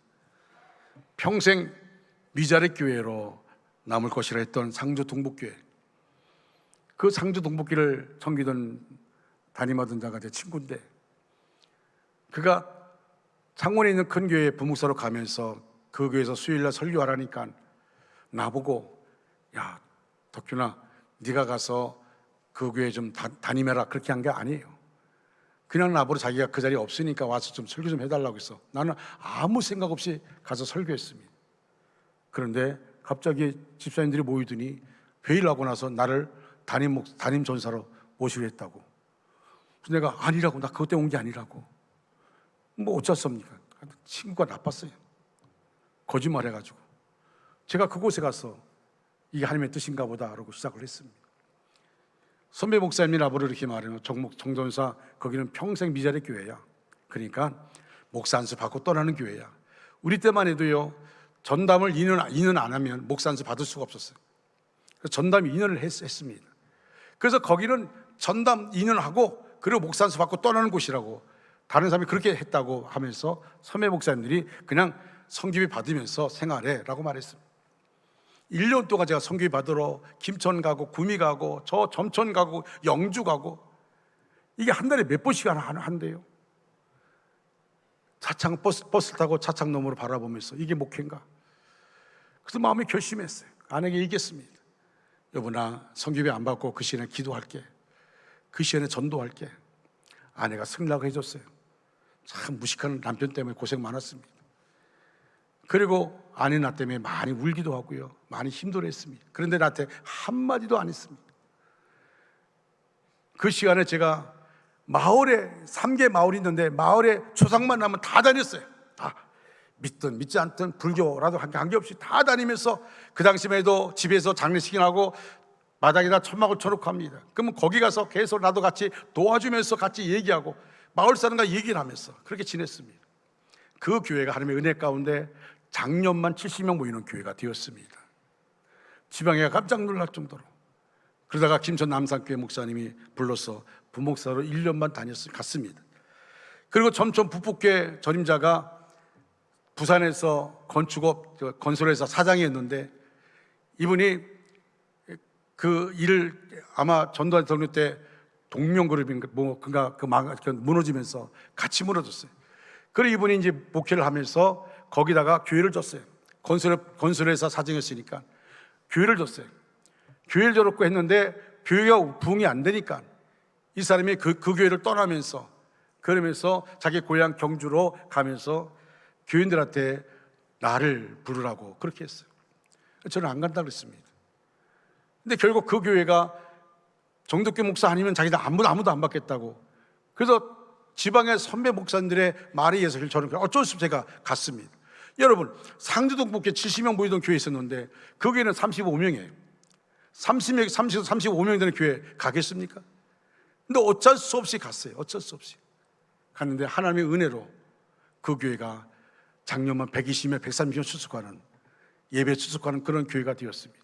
평생 미자립 교회로 남을 것이라 했던 상주 동북교회, 그 상주 동북교회를 섬기던 담임하던 자가 제 친구인데, 그가 창원에 있는 큰 교회 부목사로 가면서 그 교회에서 수요일날 설교하라니까 나보고, 야 덕균아, 네가 가서 그 교회 좀 담임해라, 그렇게 한 게 아니에요. 그냥 나보고 자기가 그 자리에 없으니까 와서 좀 설교 좀 해달라고 했어. 나는 아무 생각 없이 가서 설교했습니다. 그런데 갑자기 집사님들이 모이더니 회의를 하고 나서 나를 담임 전사로 모시려 했다고. 그래서 내가 아니라고, 나 그것 때문에 온 게 아니라고. 뭐 어쩌습니까? 친구가 나빴어요. 거짓말 해가지고. 제가 그곳에 가서 이게 하나님의 뜻인가 보다 라고 시작을 했습니다. 선배 목사님이 나보고 이렇게 말해요. 정전사 거기는 평생 미자립 교회야. 그러니까 목사 안수 받고 떠나는 교회야. 우리 때만 해도요, 전담을 2년 안 하면 목사 안수 받을 수가 없었어요. 그래서 전담 2년을 했습니다. 그래서 거기는 전담 2년 하고 그리고 목사 안수 받고 떠나는 곳이라고, 다른 사람이 그렇게 했다고 하면서 선배 목사님들이 그냥 성교비 받으면서 생활해 라고 말했습니다. 1년 동안 제가 성교비 받으러 김천 가고 구미 가고 저 점천 가고 영주 가고, 이게 한 달에 몇 번씩 한대요. 차창 버스 타고 차창 너머로 바라보면서 이게 목회인가? 그래서 마음이 결심했어요. 아내에게 얘기했습니다. 여보, 나 성교비 안 받고 그 시간에 기도할게, 그 시간에 전도할게. 아내가 승낙을 해줬어요. 참 무식한 남편 때문에 고생 많았습니다. 그리고 아내 나 때문에 많이 울기도 하고요, 많이 힘들어했습니다. 그런데 나한테 한마디도 안 했습니다. 그 시간에 제가 마을에 3개 마을이 있는데 마을에 초상만 나면 다 다녔어요. 다 믿든 믿지 않든 불교라도 관계없이 다 다니면서, 그 당시만 해도 집에서 장례식이나 하고 마당에다 천막을 쳐놓고 합니다. 그러면 거기 가서 계속 나도 같이 도와주면서 같이 얘기하고 마을 사람과 얘기를 하면서 그렇게 지냈습니다. 그 교회가 하나님의 은혜 가운데 작년만 70명 모이는 교회가 되었습니다. 지방에 깜짝 놀랄 정도로. 그러다가 김천 남산교회 목사님이 불러서 부목사로 1년만 갔습니다. 그리고 점천 북북교회 전임자가 부산에서 건축업 건설회사 사장이었는데, 이분이 그 일을 아마 전두환 대통령 때 동명그룹인가 뭔가 무너지면서 같이 무너졌어요. 그리고 이분이 이제 목회를 하면서 거기다가 교회를 줬어요. 건설회사 사장이었으니까 교회를 줬어요. 교회를 줘놓고 했는데 교회가 부흥이 안 되니까 이 사람이 그 교회를 떠나면서, 그러면서 자기 고향 경주로 가면서 교인들한테 나를 부르라고 그렇게 했어요. 저는 안 간다고 그랬습니다. 근데 결국 그 교회가 정덕규 목사 아니면 자기들 아무도 안 받겠다고. 그래서 지방의 선배 목사님들의 말에 의해서 저는 어쩔 수 없이 제가 갔습니다. 여러분, 상주동북교회 70명 모이던 교회 있었는데 그 교회는 35명이에요. 35명 되는 교회 가겠습니까? 근데 어쩔 수 없이 갔어요. 어쩔 수 없이 갔는데 하나님의 은혜로 그 교회가 작년만 120명, 130명 출석하는, 예배 출석하는 그런 교회가 되었습니다.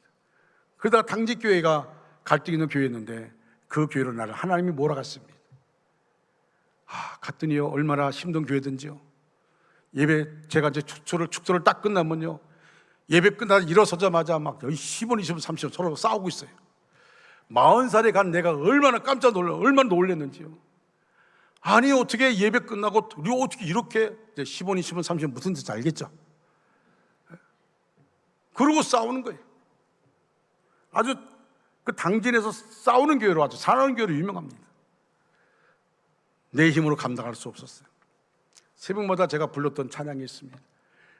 그러다가 당직교회가 갈등 있는 교회였는데 그 교회로 나를 하나님이 몰아갔습니다. 갔더니요, 얼마나 힘든 교회든지요. 예배, 제가 이제 축소를 딱 끝나면요, 예배 끝나서 일어서자마자 막 10원, 20원, 30원 서로 싸우고 있어요. 40살에 간 내가 얼마나 깜짝 얼마나 놀랐는지요. 아니, 어떻게 예배 끝나고 우리 어떻게 이렇게 10원, 20원, 30원 무슨 뜻인지 알겠죠? 그러고 싸우는 거예요. 아주 그 당진에서 싸우는 교회로, 아주 사나운 교회로 유명합니다. 내 힘으로 감당할 수 없었어요. 새벽마다 제가 불렀던 찬양이 있습니다.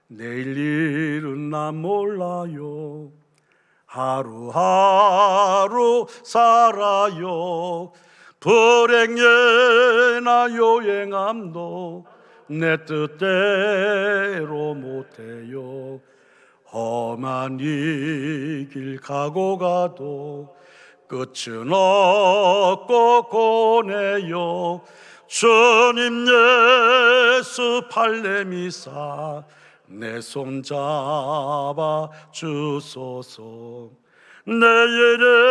내일 일은 난 몰라요, 하루하루 살아요, 불행예나 요행함도 내 뜻대로 못해요. 험한 이 길 가고 가도 끝은 없고 고뇌요 주님 예수 발레미사 내 손 잡아 주소서. 내일은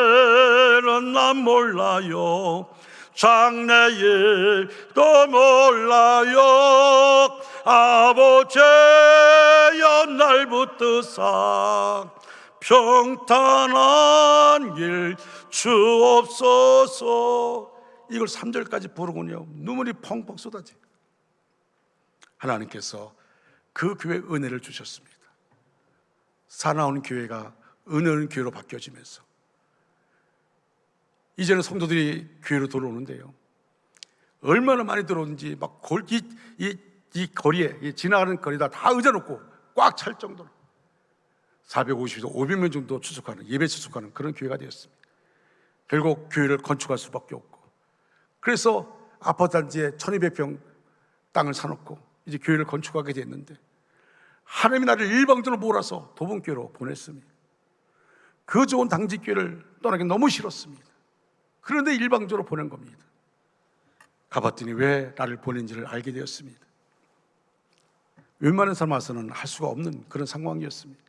난 몰라요 장래일도 몰라요 아버지여 날 붙드사 평탄한 길 주옵소서. 이걸 3절까지 부르군요. 눈물이 펑펑 쏟아지. 하나님께서 그 교회에 은혜를 주셨습니다. 사나운 교회가 은혜는 교회로 바뀌어지면서 이제는 성도들이 교회로 들어오는데요, 얼마나 많이 들어오는지 막 이 거리에 지나가는 거리다 다 의자놓고 꽉 찰 정도로 450에서 500명 정도 추석하는, 예배 추석하는 그런 교회가 되었습니다. 결국 교회를 건축할 수밖에 없고, 그래서 아파트 단지에 1200평 땅을 사놓고 이제 교회를 건축하게 됐는데, 하나님이 나를 일방적으로 몰아서 도봉교회로 보냈습니다. 그 좋은 당직교회를 떠나기 너무 싫었습니다. 그런데 일방적으로 보낸 겁니다. 가봤더니 왜 나를 보낸지를 알게 되었습니다. 웬만한 사람 와서는 할 수가 없는 그런 상황이었습니다.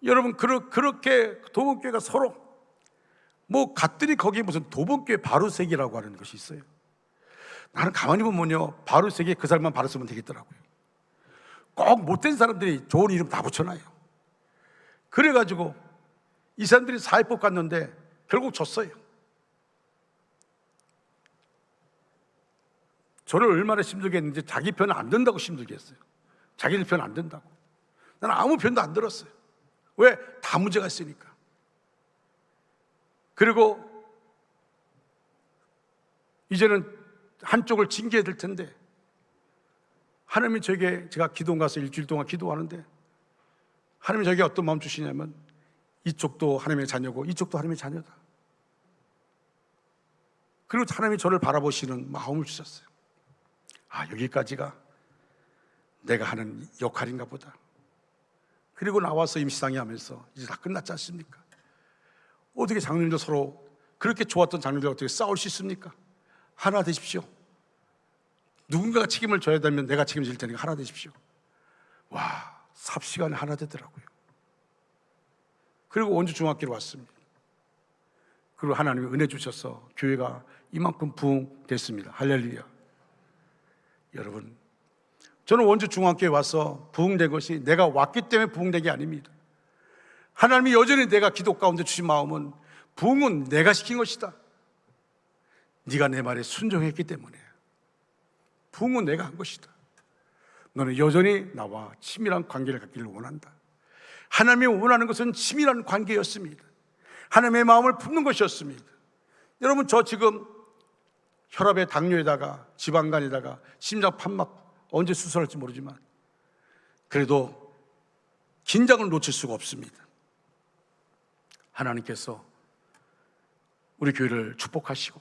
여러분, 그렇게 도봉교회가 서로 갔더니 거기에 무슨 도봉교회 바루세기라고 하는 것이 있어요. 나는 가만히 보면요, 바루세기 그 사람만 바로 쓰면 되겠더라고요. 꼭 못된 사람들이 좋은 이름 다 붙여놔요. 그래가지고 이 사람들이 사회법 갔는데 결국 졌어요. 저를 얼마나 힘들게 했는지 자기 편은 안 든다고 힘들게 했어요. 자기들 편 안 든다고. 나는 아무 편도 안 들었어요. 왜? 다 문제가 있으니까. 그리고 이제는 한쪽을 징계해야 될 텐데, 하나님이 저에게, 제가 기도원 가서 일주일 동안 기도하는데 하나님이 저에게 어떤 마음 주시냐면, 이쪽도 하나님의 자녀고 이쪽도 하나님의 자녀다. 그리고 하나님이 저를 바라보시는 마음을 주셨어요. 아, 여기까지가 내가 하는 역할인가 보다. 그리고 나와서 임시상의 하면서 이제 다 끝났지 않습니까? 어떻게 장로님도 서로 그렇게 좋았던 장로님들 어떻게 싸울 수 있습니까? 하나 되십시오. 누군가가 책임을 져야 되면 내가 책임질 테니까 하나 되십시오. 와, 삽시간에 하나 되더라고요. 그리고 원주 중학교로 왔습니다. 그리고 하나님이 은혜 주셔서 교회가 이만큼 부흥됐습니다. 할렐루야. 여러분, 저는 원주 중학교에 와서 부흥된 것이 내가 왔기 때문에 부흥된 게 아닙니다. 하나님이 여전히 내가 기도 가운데 주신 마음은, 부흥은 내가 시킨 것이다. 네가 내 말에 순종했기 때문에 부흥은 내가 한 것이다. 너는 여전히 나와 친밀한 관계를 갖기를 원한다. 하나님이 원하는 것은 친밀한 관계였습니다. 하나님의 마음을 품는 것이었습니다. 여러분, 저 지금 혈압에 당뇨에다가 지방간에다가 심장 판막 언제 수술할지 모르지만 그래도 긴장을 놓칠 수가 없습니다. 하나님께서 우리 교회를 축복하시고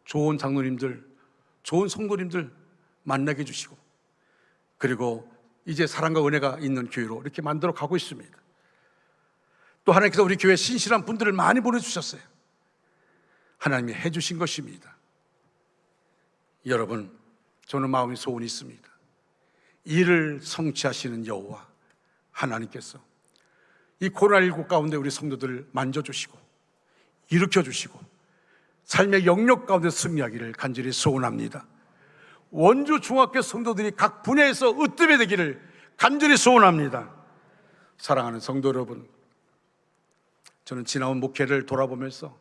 좋은 장로님들, 좋은 성도님들 만나게 해주시고, 그리고 이제 사랑과 은혜가 있는 교회로 이렇게 만들어 가고 있습니다. 또 하나님께서 우리 교회에 신실한 분들을 많이 보내주셨어요. 하나님이 해주신 것입니다. 여러분, 저는 마음의 소원이 있습니다. 이를 성취하시는 여호와 하나님께서 이 코로나19 가운데 우리 성도들을 만져주시고 일으켜주시고 삶의 영역 가운데 승리하기를 간절히 소원합니다. 원주 중학교 성도들이 각 분야에서 으뜸이 되기를 간절히 소원합니다. 사랑하는 성도 여러분, 저는 지나온 목회를 돌아보면서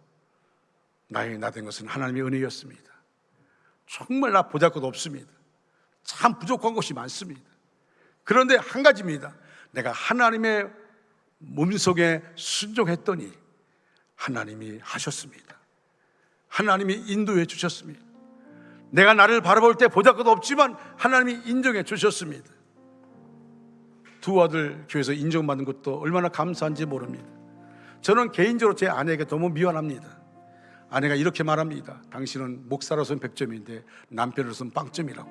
나에게 나된 것은 하나님의 은혜였습니다. 정말 나 보잘것 없습니다. 참 부족한 것이 많습니다. 그런데 한 가지입니다. 내가 하나님의 몸속에 순종했더니 하나님이 하셨습니다. 하나님이 인도해 주셨습니다. 내가 나를 바라볼 때 보잘것 없지만 하나님이 인정해 주셨습니다. 두 아들 교회에서 인정받는 것도 얼마나 감사한지 모릅니다. 저는 개인적으로 제 아내에게 너무 미안합니다. 아내가 이렇게 말합니다. 당신은 목사로서는 100점인데 남편으로서는 빵점이라고.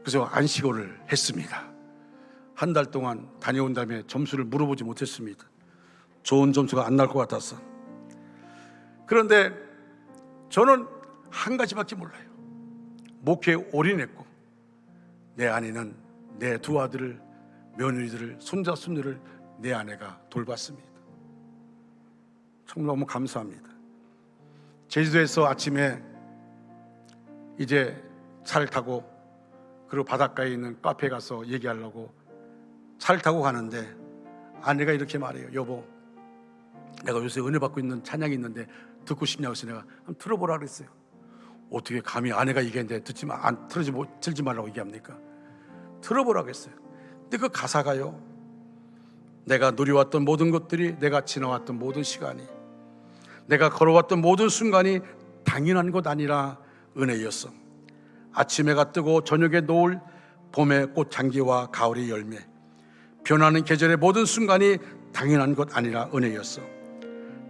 그래서 안식오를 했습니다. 한 달 동안 다녀온 다음에 점수를 물어보지 못했습니다. 좋은 점수가 안 날 것 같아서. 그런데 저는 한 가지밖에 몰라요. 목회에 올인했고 내 아내는 내 두 아들을, 며느리들을, 손자, 손녀를 내 아내가 돌봤습니다. 정말 너무 감사합니다. 제주도에서 아침에 이제 차를 타고 그리고 바닷가에 있는 카페에 가서 얘기하려고 차를 타고 가는데 아내가 이렇게 말해요. 여보, 내가 요새 은혜 받고 있는 찬양이 있는데 듣고 싶냐고 해서 내가 한번 들어보라 그랬어요. 어떻게 감히 아내가 얘기했는데 틀지 말라고 얘기합니까? 들어보라고 했어요. 근데 그 가사가요, 내가 누려왔던 모든 것들이, 내가 지나왔던 모든 시간이, 내가 걸어왔던 모든 순간이 당연한 것 아니라 은혜였어. 아침 해가 뜨고 저녁에 노을, 봄의 꽃향기와 가을의 열매, 변하는 계절의 모든 순간이 당연한 것 아니라 은혜였어.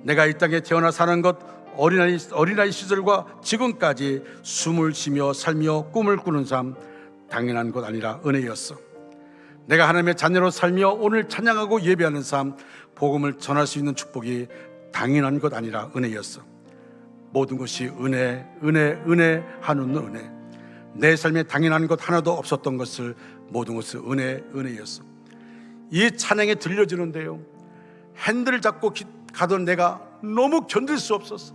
내가 이 땅에 태어나 사는 것, 어린아이 시절과 지금까지 숨을 쉬며 살며 꿈을 꾸는 삶, 당연한 것 아니라 은혜였어. 내가 하나님의 자녀로 살며 오늘 찬양하고 예배하는 삶, 복음을 전할 수 있는 축복이 당연한 것 아니라 은혜였어. 모든 것이 은혜, 은혜, 은혜, 한없는 은혜. 내 삶에 당연한 것 하나도 없었던 것을 모든 것은 은혜, 은혜였어. 이 찬양에 들려주는데요, 핸들을 잡고 가던 내가 너무 견딜 수 없었어.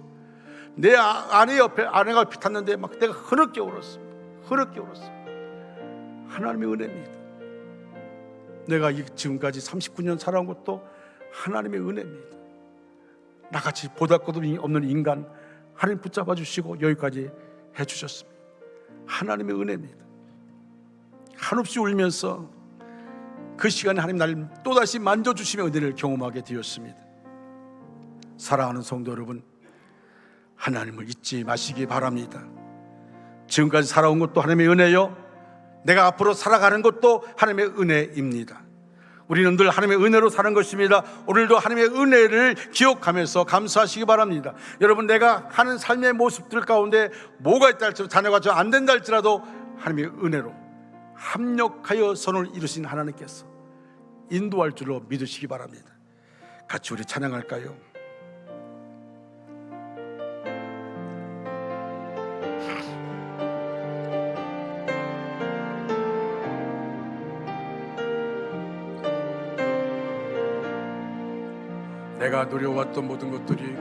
내 아내 옆에, 아내가 옆에 탔는데 막 내가 흐느껴 울었어. 흐느껴 울었어. 하나님의 은혜입니다. 내가 지금까지 39년 살아온 것도 하나님의 은혜입니다. 나같이 보잘것없는 없는 인간 하나님 붙잡아 주시고 여기까지 해주셨습니다. 하나님의 은혜입니다. 한없이 울면서 그 시간에 하나님 나를 또다시 만져주시며 은혜를 경험하게 되었습니다. 사랑하는 성도 여러분, 하나님을 잊지 마시기 바랍니다. 지금까지 살아온 것도 하나님의 은혜요, 내가 앞으로 살아가는 것도 하나님의 은혜입니다. 우리는 늘 하나님의 은혜로 사는 것입니다. 오늘도 하나님의 은혜를 기억하면서 감사하시기 바랍니다. 여러분, 내가 하는 삶의 모습들 가운데 뭐가 있다 할지라도, 자녀가 저 안 된다 할지라도 하나님의 은혜로 합력하여 선을 이루신 하나님께서 인도할 줄로 믿으시기 바랍니다. 같이 우리 찬양할까요? 내가 누려왔던 모든 것들이,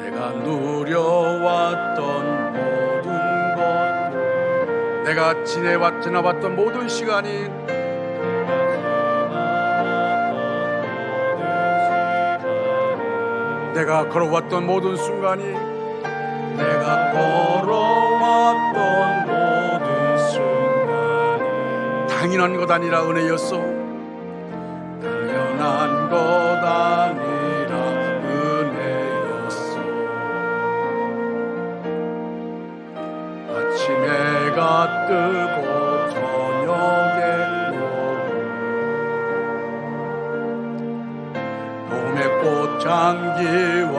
내가 누려왔던 모든 것들, 내가 지나왔던 모든 시간이, 내가 걸어왔던 모든 순간이, 내가 걸어왔던 모든 순간이 당연한 것 아니라 은혜였어. 당연한 것 아니라 해가 뜨고 저녁에 노을, 봄의 꽃향기와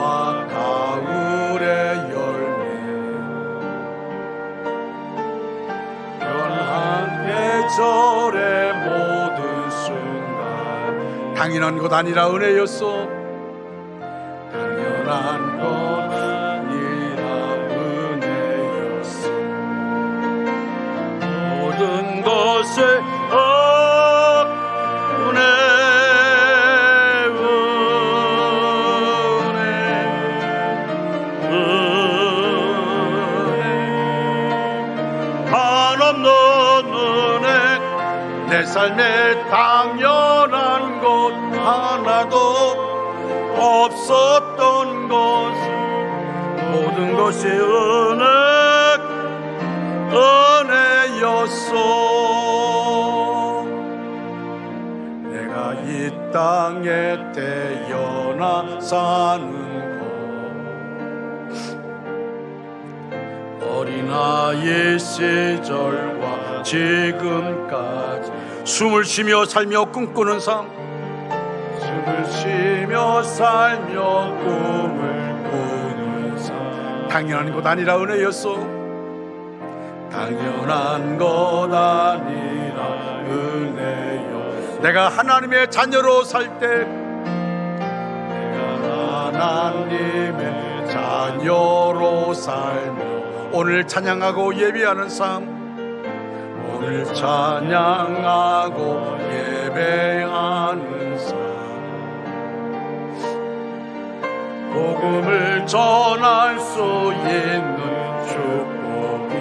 가을의 열매, 변한 계절의 모든 순간 당연한 것 아니라 은혜였어. 당연한 것 것을 은혜, 은혜, 은혜, 한없는 은혜. 내 삶에 당연한 것 하나도 없었던 것을, 모든 것이 은혜였어. 내가 이 땅에 태어나 사는 것, 어린아이 시절과 지금까지 숨을 쉬며 살며 꿈꾸는 삶, 숨을 쉬며 살며 꿈을 꾸는 삶, 당연한 것 아니라 은혜였어. 당연한 것 아니라 은혜였어. 내가 하나님의 자녀로 살 때, 내가 하나님의 자녀로 살며 오늘 찬양하고 예배하는 삶, 오늘 찬양하고 예배하는 삶, 복음을 전할 수 있는 축복이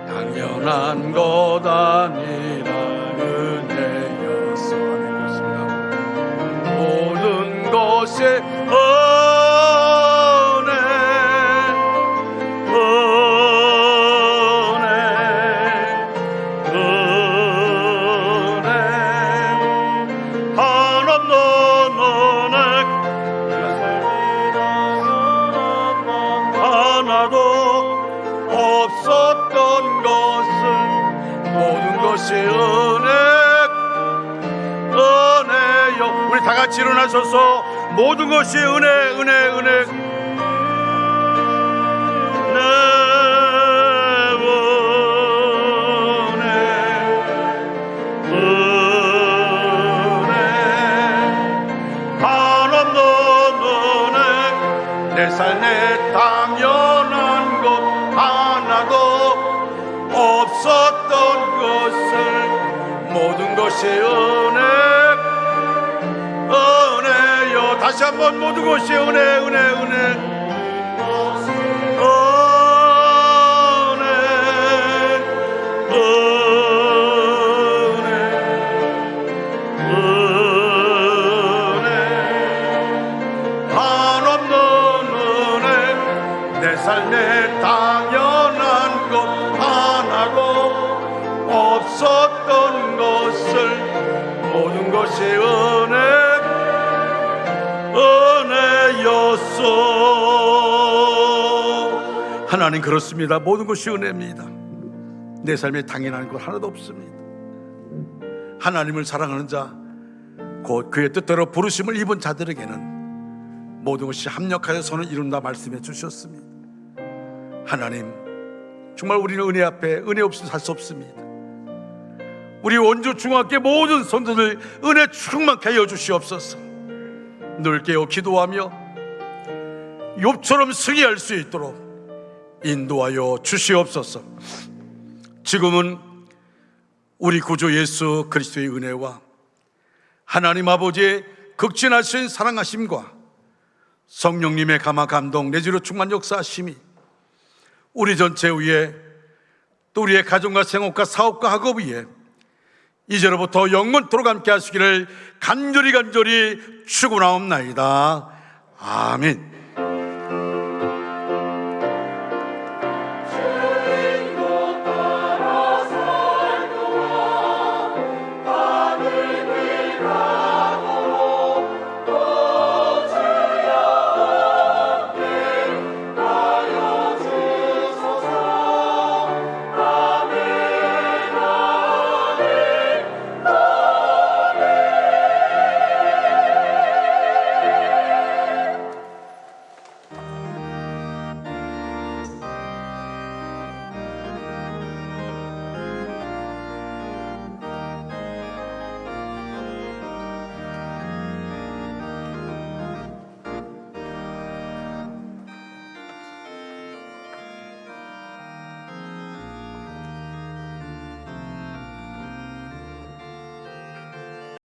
당연한 것 아니라 은혜여서. 모든 것이 은혜요. 우리 다 같이 일어나셔서 모든 것이 은혜, 은혜, 은혜. 내 삶에 당연한 것 하나도 없었던 것을 모든 것이 은혜요. 다시 한번 모든 것이 은혜, 은혜, 은혜. 내 삶에 당연한 것 하나도 없었던 것을 모든 것이 은혜였소. 하나님 그렇습니다. 모든 것이 은혜입니다. 내 삶에 당연한 것 하나도 없습니다. 하나님을 사랑하는 자, 곧 그의 뜻대로 부르심을 입은 자들에게는 모든 것이 합력하여 선을 이룬다 말씀해 주셨습니다. 하나님, 정말 우리는 은혜 앞에 은혜 없이 살 수 없습니다. 우리 원주 중학교 모든 성도들 은혜 충만케 하여 주시옵소서. 늘 깨어 기도하며 욥처럼 승리할 수 있도록 인도하여 주시옵소서. 지금은 우리 구주 예수 그리스도의 은혜와 하나님 아버지의 극진하신 사랑하심과 성령님의 감화 감동 내지로 충만 역사하심이 우리 전체 위에, 또 우리의 가정과 생업과 사업과 학업 위에 이제로부터 영원토록 함께 하시기를 간절히 축원하옵나이다. 아멘.